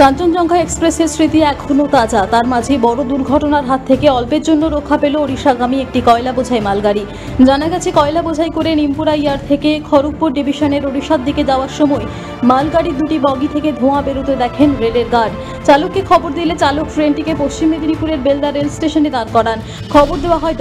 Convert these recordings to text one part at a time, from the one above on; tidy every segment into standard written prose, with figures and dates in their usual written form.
কাঞ্চনজঙ্ঘা এক্সপ্রেসের স্মৃতি এখনো তাজা। তার মাঝে বড় দুর্ঘটনার হাত থেকে অল্পের জন্য রক্ষা পেল ওড়িশাগামী একটি কয়লা বোঝাই মালগাড়ি। জানা গেছে, কয়লা বোঝাই করে নিমপুরা ইয়ার্ড থেকে খড়গপুর ডিভিশনের ওড়িশার দিকে যাওয়ার সময় মালগাড়ির দুটি বগি থেকে ধোঁয়া বেরোতে দেখেন রেলের গার্ড। চালককে খবর দিলে চালক ট্রেনটিকে পশ্চিম মেদিনীপুরের বেলদা রেল স্টেশনে দাঁড় করান। খবর দেওয়া হয়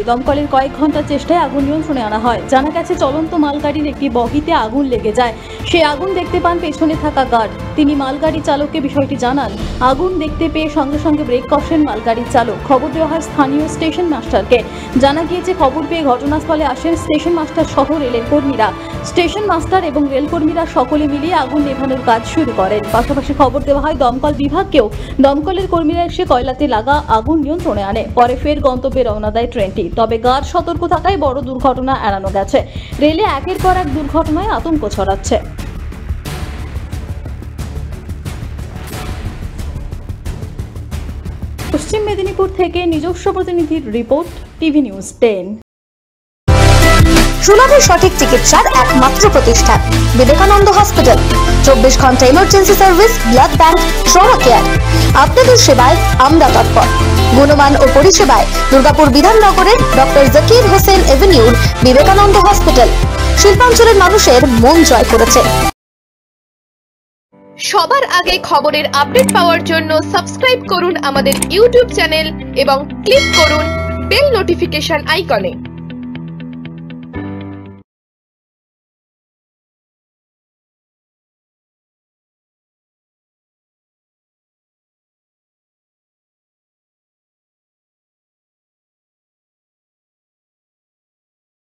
দমকলের কয়েক ঘন্টার চেষ্টায় আগুন নিয়ন্ত্রণে আনা হয়। জানা গেছে, চলন্ত মালগাড়ির একটি বগিতে আগুন লেগে যায়। সেই আগুন দেখতে পান পেছনে থাকা গার্ড। তিনি মালগাড়ি চালককে বিষয়টি জানান। আগুন দেখতে পেয়ে সঙ্গে সঙ্গে ব্রেক কষেন মালগাড়ির চালক। খবর দেওয়া হয় স্থানীয় স্টেশন মাস্টারকে। জানা গিয়েছে, খবর পেয়ে ঘটনাস্থলে আসেন স্টেশন মাস্টার সহ রেলের কর্মীরা। স্টেশন মাস্টার এবং রেল কর্মীরা সকলে মিলিয়ে আগুন নেভানোর কাজ শুরু করেন। পাশাপাশি খবর দেওয়া হয় দমকল বিভাগকেও। দমকলের কর্মীরা এসে কয়লাতে লাগা আগুন নিয়ন্ত্রণে আনে। পরে ফের গন্তব্যে রওনা দেয় ট্রেনটি। তবে গার্ড সতর্ক থাকায় বড় দুর্ঘটনা এড়ানো গেছে। রেলে একের পর এক দুর্ঘটনায় আতঙ্ক ছড়াচ্ছে। পশ্চিম মেদিনীপুর থেকে নিজস্ব প্রতিনিধির রিপোর্ট, টিভি নিউজ 10। সুলভে সঠিক চিকিৎসার একমাত্র প্রতিষ্ঠান বিবেকানন্দ হসপিটাল। 24 ঘন্টা emergency service, blood bank, trauma care. আপনাদের সেবায় আমরা তৎপর। গুণমান ও পরিষেবায় দুর্গাপুর বিধাননগরের ডক্টর জাকির হোসেন এভিনিউর বিবেকানন্দ হসপিটাল শিল্পাঞ্চলের মানুষের মন জয় করেছে। সবার আগে খবরের আপডেট পাওয়ার জন্য সাবস্ক্রাইব করুন আমাদের ইউটিউব চ্যানেল এবং ক্লিক করুন বেল নোটিফিকেশন আইকনে।